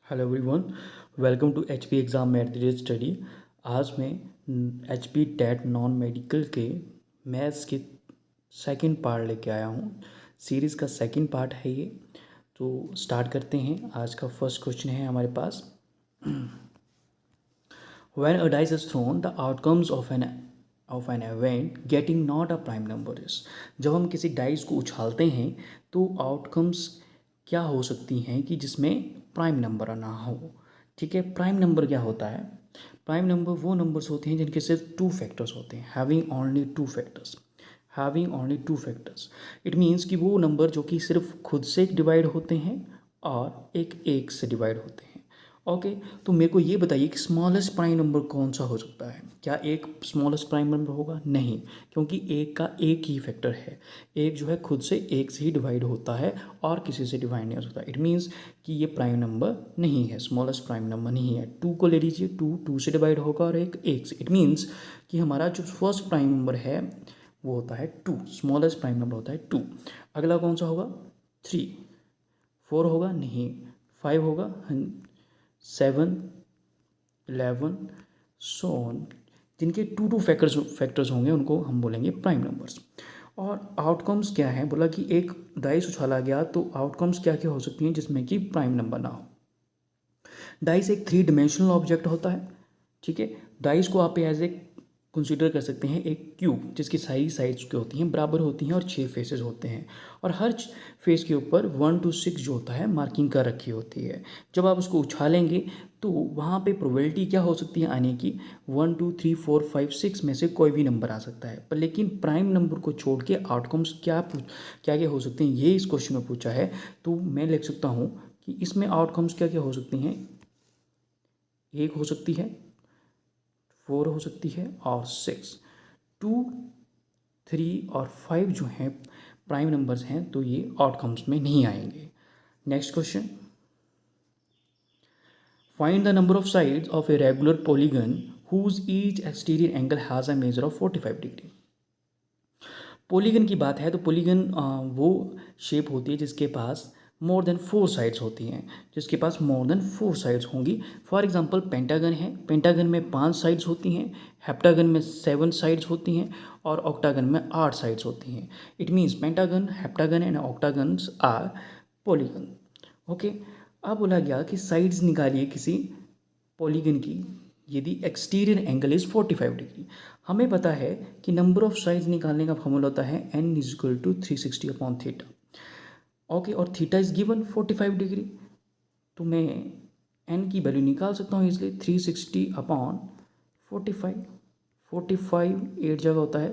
Hello everyone, welcome to HP exam math study. आज मैं HP TET non medical के maths के second part लेके आया हूँ। सीरीज़ का सेकंड पार्ट है ये। तो स्टार्ट करते हैं। आज का फर्स्ट क्वेश्चन है हमारे पास, when a dice is thrown the outcomes of an event getting not a prime number is. जब हम किसी डाइस को उछालते हैं तो आउटकम्स क्या हो सकती हैं कि जिसमें प्राइम नंबर ना हो। ठीक है, प्राइम नंबर क्या होता है? प्राइम नंबर वो नंबर्स होते हैं जिनके सिर्फ टू फैक्टर्स होते हैं, having only two factors. Having only two factors it means कि वो नंबर जो कि सिर्फ खुद से डिवाइड होते हैं और एक से डिवाइड होते हैं। ओके, तो मेरे को ये बताइए कि स्मॉलेस्ट प्राइम नंबर कौन सा हो सकता है? क्या एक स्मॉलेस्ट प्राइम नंबर होगा? नहीं, क्योंकि एक का एक ही फैक्टर है। एक जो है खुद से एक से ही डिवाइड होता है और किसी से डिवाइड नहीं हो सकता। इट मीन्स कि ये प्राइम नंबर नहीं है, स्मॉलेस्ट प्राइम नंबर नहीं है। टू को ले लीजिए, टू से डिवाइड होगा और एक से। इट मीन्स कि हमारा जो फर्स्ट प्राइम नंबर है वो होता है टू। स्मॉलेस्ट प्राइम नंबर होता है टू। अगला कौन सा होगा? थ्री। फोर होगा? नहीं। फाइव होगा? 7, 11, सो ऑन। जिनके टू फैक्टर्स होंगे उनको हम बोलेंगे प्राइम नंबर्स। और आउटकम्स क्या है? बोला कि एक डाइस उछाला गया तो आउटकम्स क्या क्या हो सकती हैं जिसमें कि प्राइम नंबर ना हो। डाइस एक थ्री डिमेंशनल ऑब्जेक्ट होता है। ठीक है, डाइस को आप एज ए कंसीडर कर सकते हैं एक क्यूब, जिसकी सारी साइड्स जो होती हैं बराबर होती हैं और 6 फेसेस होते हैं, और हर फेस के ऊपर 1 to 6 जो होता है मार्किंग कर रखी होती है। जब आप उसको उछालेंगे तो वहाँ पे प्रोबेबिलिटी क्या हो सकती है आने की? 1 2 3 4 5 6 में से कोई भी नंबर आ सकता है। पर लेकिन प्राइम नंबर को छोड़ के आउटकम्स क्या क्या हो सकते हैं, ये इस क्वेश्चन में पूछा है। तो मैं लिख सकता हूँ कि इसमें आउटकम्स क्या क्या हो सकती हैं। एक हो सकती है, फोर हो सकती है और सिक्स। टू, थ्री और फाइव जो हैं प्राइम नंबर्स हैं, तो ये आउटकम्स में नहीं आएंगे। Next question, find the number of sides of a regular polygon whose each exterior angle has a measure of 45 degree. Polygon की बात है तो पॉलीगन वो शेप होती है जिसके पास मोर देन फोर साइड्स होती हैं, जिसके पास मोर देन फोर साइड्स होंगी। फॉर एग्जांपल पेंटागन है, पेंटागन में 5 साइड्स होती हैं, हेप्टागन में 7 साइड्स होती हैं और ऑक्टागन में 8 साइड्स होती हैं। It means pentagon, heptagon and octagons are polygon. Okay, अब बोला गया कि साइड्स निकालिए किसी पॉलीगन की यदि एक्सटीरियर एंगल इज़ 45 डिग्री। हमें पता है कि नंबर ऑफ साइड्स निकालने का फॉर्मूला होता है n is equal to 360 upon theta. Okay, और थीटा इज गिवन 45 डिग्री, तो मैं n की वैल्यू निकाल सकता हूँ इसलिए 360 अपॉन 45। 45 8 जगह होता है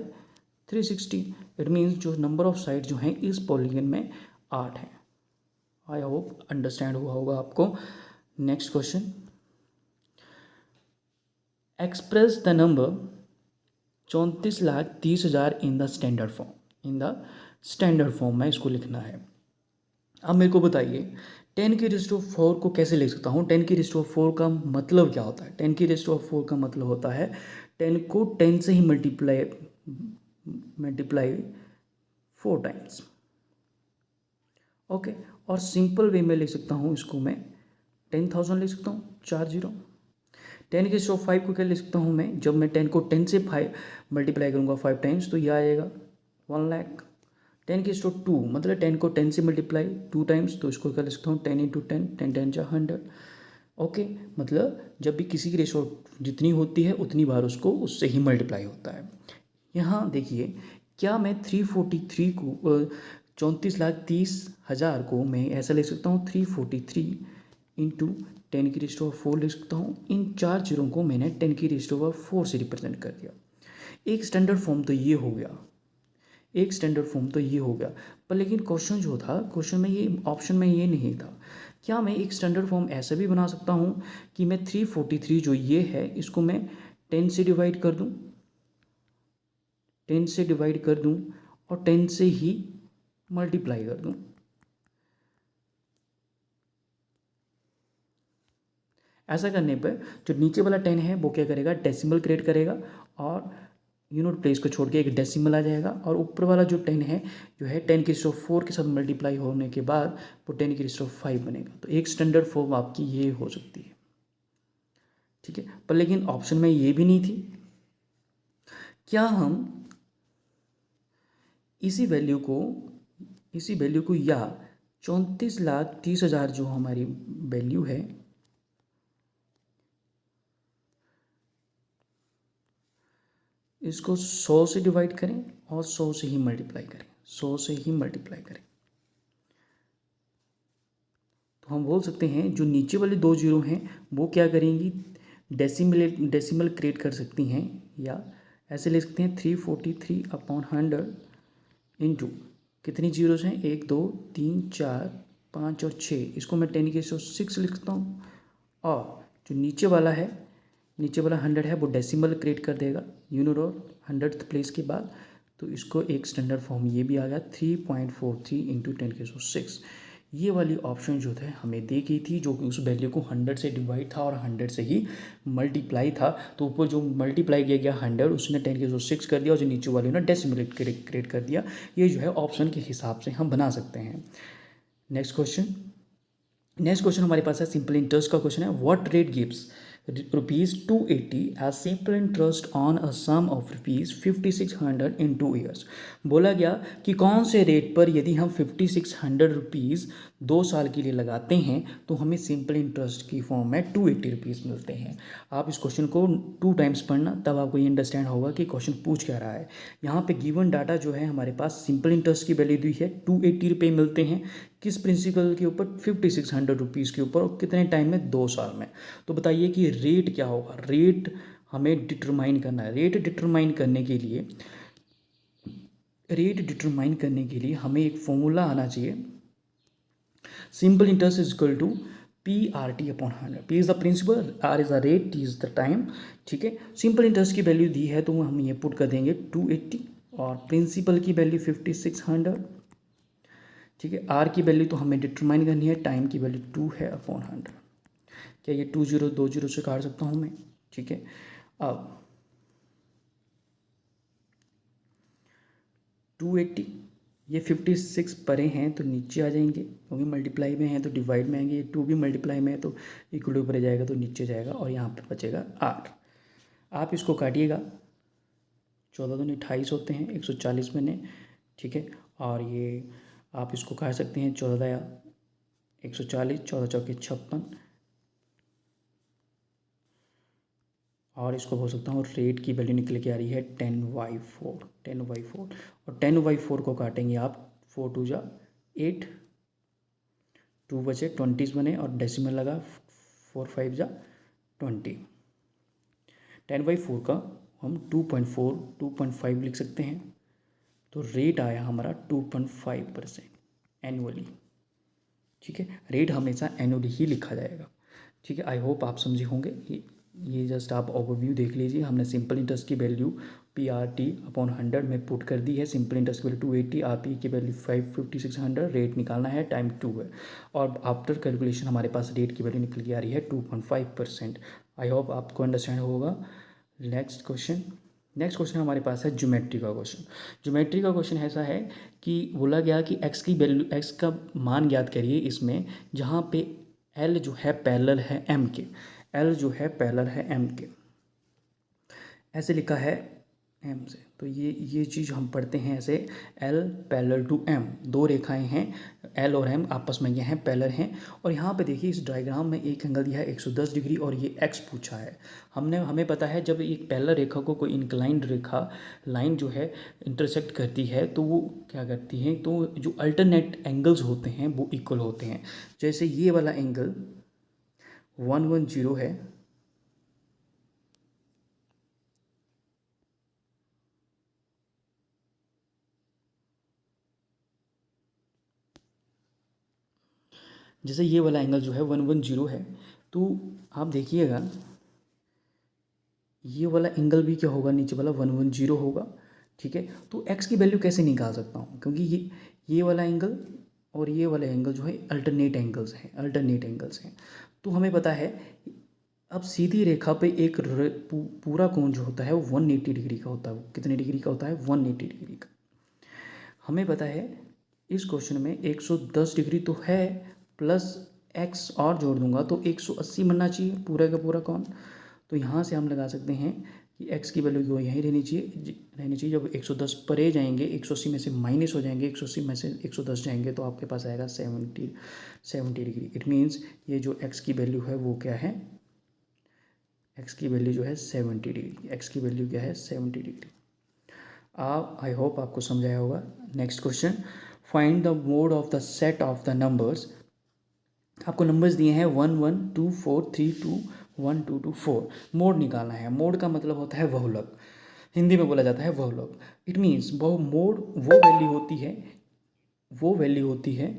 360। इट मीन्स जो नंबर ऑफ साइड जो हैं इस पॉलीगन में 8 है। आई होप अंडरस्टैंड हुआ होगा आपको। Next question, express the number 34,30,000 in the standard form. In the standard form में इसको लिखना है। अब मेरे को बताइए 10⁻⁴ को कैसे लिख सकता हूँ? 10⁻⁴ का मतलब क्या होता है? 10⁻⁴ का मतलब होता है 10 को 10 से ही मल्टीप्लाई 4 टाइम्स। ओके, और सिंपल वे में लिख सकता हूँ इसको मैं 10,000 लिख सकता हूँ, 4 जीरो। 10⁻⁵ को क्या लिख सकता हूँ मैं? जब मैं 10 को 10 से 5 मल्टीप्लाई करूँगा 5 टाइम्स तो यह आएगा 1 लाख। 10⁻2 मतलब 10 को 10 से मल्टीप्लाई 2 टाइम्स, तो इसको क्या लिख सकता हूँ 10 इंटू 10, 10 10 जा 100। ओके, मतलब जब भी किसी की रेशो जितनी होती है उतनी बार उसको उससे ही मल्टीप्लाई होता है। यहाँ देखिए, क्या मैं 343 को 34,30,000 को मैं ऐसा लिख सकता हूँ 343 इंटू 10⁻⁴ लिख सकता हूँ। इन 4 जीरो को मैंने 10⁻⁴ से रिप्रेजेंट कर दिया। एक स्टैंडर्ड फॉर्म तो ये हो गया, एक स्टैंडर्ड फॉर्म तो ये हो गया। पर लेकिन क्वेश्चन जो था, क्वेश्चन में ये ऑप्शन में ये नहीं था। क्या मैं एक स्टैंडर्ड फॉर्म ऐसा भी बना सकता हूँ कि मैं 343 जो ये है इसको मैं 10 से डिवाइड कर दूँ, 10 से डिवाइड कर दूँ और 10 से ही मल्टीप्लाई कर दूँ। ऐसा करने पर जो नीचे वाला 10 है वो क्या करेगा? डेसिमल क्रिएट करेगा और यूनिट प्लेस को छोड़ के एक डेसिमल आ जाएगा, और ऊपर वाला जो 10 है जो है 10⁻4 के साथ मल्टीप्लाई होने के बाद वो 10⁻5 बनेगा। तो एक स्टैंडर्ड फॉर्म आपकी ये हो सकती है, ठीक है। पर लेकिन ऑप्शन में ये भी नहीं थी। क्या हम इसी वैल्यू को या 34,30,000 जो हमारी वैल्यू है इसको 100 से डिवाइड करें और 100 से ही मल्टीप्लाई करें, 100 से ही मल्टीप्लाई करें, तो हम बोल सकते हैं जो नीचे वाले दो जीरो हैं वो क्या करेंगी, डेसिमल क्रिएट कर सकती हैं, या ऐसे ले सकते हैं 343/100 इंटू कितनी जीरोस हैं, 1 2 3 4 5 और 6, इसको मैं 10⁻6 लिखता हूँ। और जो नीचे वाला 100 है वो डेसिमल क्रिएट कर देगा यूनिट और 100th प्लेस के बाद, तो इसको एक स्टैंडर्ड फॉर्म ये भी आ गया 3.43 इंटू 10⁻6। ये वाली ऑप्शन जो थे हमें दी गई थी, जो कि उस वैल्यू को 100 से डिवाइड था और 100 से ही मल्टीप्लाई था। तो ऊपर जो मल्टीप्लाई किया गया 100 उसने 10⁻6 कर दिया, और जो नीचे वाले ने डेसिमल क्रिएट कर दिया। ये जो है ऑप्शन के हिसाब से हम बना सकते हैं। नेक्स्ट क्वेश्चन हमारे पास है सिंपल इंटरेस्ट का क्वेश्चन है। What rate gives ₹280 as simple interest on a sum of ₹5,600 in 2 years। बोला गया कि कौन से रेट पर यदि हम ₹5,600 2 साल के लिए लगाते हैं तो हमें सिंपल इंटरेस्ट की फॉर्म में ₹280 मिलते हैं। आप इस क्वेश्चन को 2 टाइम्स पढ़ना, तब आपको ये अंडरस्टैंड होगा कि क्वेश्चन पूछ क्या रहा है। यहाँ पे गिवन डाटा जो है हमारे पास सिंपल इंटरेस्ट की वैल्यू दी है, ₹280 मिलते हैं किस प्रिंसिपल के ऊपर, ₹5,600 के ऊपर, और कितने टाइम में, 2 साल में। तो बताइए कि रेट क्या होगा। रेट हमें डिटरमाइन करना है। रेट डिटरमाइन करने के लिए हमें एक फॉर्मूला आना चाहिए। Simple interest is equal to PRT/100। P is the principal, R is the rate, T is the time, ठीक है। सिंपल इंटरेस्ट की वैल्यू दी है तो हम ये पुट कर देंगे 280, और प्रिंसिपल की वैल्यू 5,600, ठीक है। R की वैल्यू तो हमें डिटरमाइन करनी है, टाइम की वैल्यू 2 है अपॉन 100। क्या ये 2 0 2 0 से काट सकता हूँ मैं, ठीक है। अब 280, ये 56 परे हैं तो नीचे आ जाएंगे, क्योंकि मल्टीप्लाई में हैं तो डिवाइड में आएंगे। 2 भी मल्टीप्लाई में है तो इक्वल ऊपर जाएगा तो नीचे जाएगा, और यहाँ पे बचेगा 8। आप इसको काटिएगा, 14 दूनी 28 होते हैं, 140 बने, ठीक है। और ये आप इसको काट सकते हैं 14 या 140, 14 चौके 56, और इसको बोल सकता हूँ रेट की वैल्यू निकल के आ रही है 10/4, 10/4, और 10/4 को काटेंगे आप, 4 2 जा 8, 2 बचे 20 बने, और डेसिमल लगा 4 5 जा 20। 10/4 का हम 2.5 लिख सकते हैं, तो रेट आया हमारा 2.5% एनुअली, ठीक है। रेट हमेशा एनुअली ही लिखा जाएगा, ठीक है। आई होप आप समझे होंगे। ये जस्ट आप ओवरव्यू देख लीजिए। हमने सिंपल इंटरेस्ट की वैल्यू PRT/100 में पुट कर दी है। सिंपल इंटरेस्ट की वैल्यू 280, RP की वैल्यू 5,600, रेट निकालना है, टाइम 2 है, और आफ्टर कैलकुलेशन हमारे पास रेट की वैल्यू निकल के आ रही है 2.5%। आई होप आपको अंडरस्टैंड होगा। नेक्स्ट क्वेश्चन हमारे पास है ज्योमेट्री का क्वेश्चन। ज्योमेट्री का क्वेश्चन ऐसा है कि बोला गया कि x का मान ज्ञात करिए इसमें, जहाँ पे L जो है पैरेलल है M के, L जो है पैरेलल है M के, ऐसे लिखा है M से। तो ये चीज़ हम पढ़ते हैं ऐसे, L पैरेलल टू M, दो रेखाएं हैं L और M आपस में ये हैं पैरेलल हैं। और यहाँ पे देखिए इस डायग्राम में एक एंगल दिया है 110 डिग्री, और ये x पूछा है। हमें पता है जब एक पैरेलल रेखा को कोई इंक्लाइंड रेखा लाइन जो है इंटरसेक्ट करती है तो वो क्या करती है, तो जो अल्टरनेट एंगल्स होते हैं वो इक्वल होते हैं। जैसे ये वाला एंगल 110 है, जैसे ये वाला एंगल जो है 110 है, तो आप देखिएगा ये वाला एंगल भी क्या होगा, नीचे वाला 110 होगा, ठीक है। तो x की वैल्यू कैसे निकाल सकता हूँ, क्योंकि ये वाला एंगल और ये वाला एंगल जो है अल्टरनेट एंगल्स हैं। तो हमें पता है अब सीधी रेखा पे एक पूरा कोण जो होता है वो 180 डिग्री का होता है। वो कितने डिग्री का होता है? 180 डिग्री का। हमें पता है इस क्वेश्चन में 110 डिग्री तो है, प्लस x और जोड़ दूंगा तो 180 बनना चाहिए पूरा का पूरा कोण। तो यहाँ से हम लगा सकते हैं कि x की वैल्यू जो यहीं रहनी चाहिए। जब 110 परे जाएंगे 180 में से माइनस हो जाएंगे, 180 में से 110 जाएंगे तो आपके पास आएगा 70 डिग्री। इट मीन्स ये जो x की वैल्यू है वो क्या है? x की वैल्यू जो है 70 डिग्री। x की वैल्यू क्या है? 70 डिग्री। आप आई होप आपको समझाया होगा। Next question, find the mode of the set of the numbers. आपको नंबर्स दिए हैं 1 1 2 4 3 2 1 2 2 4। मोड निकालना है। मोड का मतलब होता है बहुलक, हिंदी में बोला जाता है बहुलक। इट मीन्स मोड वो वैल्यू होती है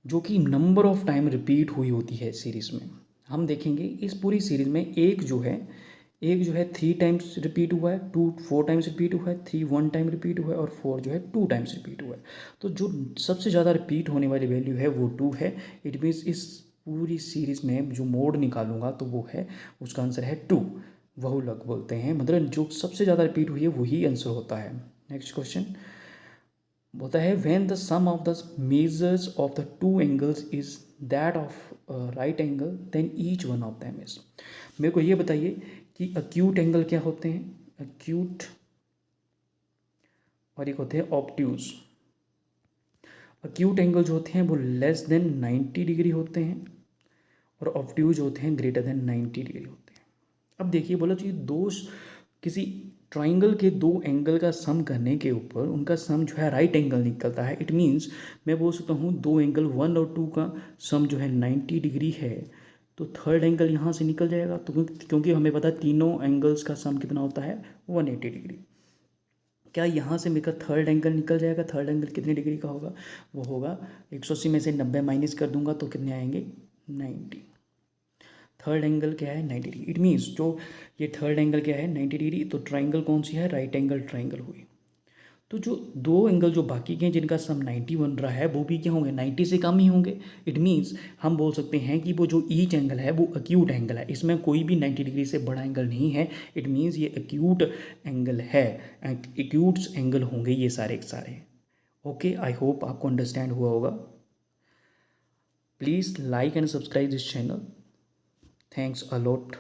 जो कि नंबर ऑफ टाइम रिपीट हुई होती है सीरीज़ में। हम देखेंगे इस पूरी सीरीज़ में एक जो है 3 टाइम्स रिपीट हुआ है, 2 4 टाइम्स रिपीट हुआ है, 3 1 टाइम रिपीट हुआ है और 4 जो है 2 टाइम्स रिपीट हुआ है। तो जो सबसे ज़्यादा रिपीट होने वाली वैल्यू है वो 2 है। इट मीन्स इस पूरी सीरीज़ में जो मोड निकालूंगा तो वो है, उसका आंसर है 2। बहुलक बोलते हैं, मतलब जो सबसे ज़्यादा रिपीट हुई है वही आंसर होता है। नेक्स्ट क्वेश्चन होता है when the sum of the measures of the two angles is that of right angle then each one of them is. मेरे को ये बताइए कि अक्यूट एंगल क्या होते हैं? अक्यूट और एक होते हैं ऑब्ट्यूज। अक्यूट एंगल जो होते हैं वो लेस देन 90 डिग्री होते हैं और ऑब्ट्यूज होते हैं ग्रेटर देन 90 डिग्री होते हैं। अब देखिए बोला चाहिए किसी ट्राइंगल के दो एंगल का सम करने के ऊपर उनका सम जो है राइट एंगल निकलता है। इट मीन्स मैं बोल सकता हूँ दो एंगल 1 और 2 का सम जो है 90 डिग्री है, तो थर्ड एंगल यहाँ से निकल जाएगा। तो क्योंकि हमें पता है तीनों एंगल्स का सम कितना होता है? 180 डिग्री। क्या यहाँ से मेरा थर्ड एंगल निकल जाएगा? थर्ड एंगल कितने डिग्री का होगा? वो होगा 180 में से 90 माइनस कर दूंगा तो कितने आएंगे? 90। थर्ड एंगल क्या है? 90 डिग्री। इट मीन्स जो ये थर्ड एंगल क्या है? 90 डिग्री। तो ट्राइंगल कौन सी है? राइट एंगल ट्राइंगल हुई। तो जो दो एंगल जो बाकी के हैं जिनका सम 90 बन रहा है वो भी क्या होंगे? 90 से कम ही होंगे। इट मीन्स हम बोल सकते हैं कि वो जो ईच एंगल है वो अक्यूट एंगल है, इसमें कोई भी 90 डिग्री से बड़ा एंगल नहीं है। इट मीन्स ये अक्यूट एंगल है, अक्यूट्स एंगल होंगे ये सारे के सारे। ओके, आई होप आपको अंडरस्टैंड हुआ होगा। Please like and subscribe this channel. Thanks a lot.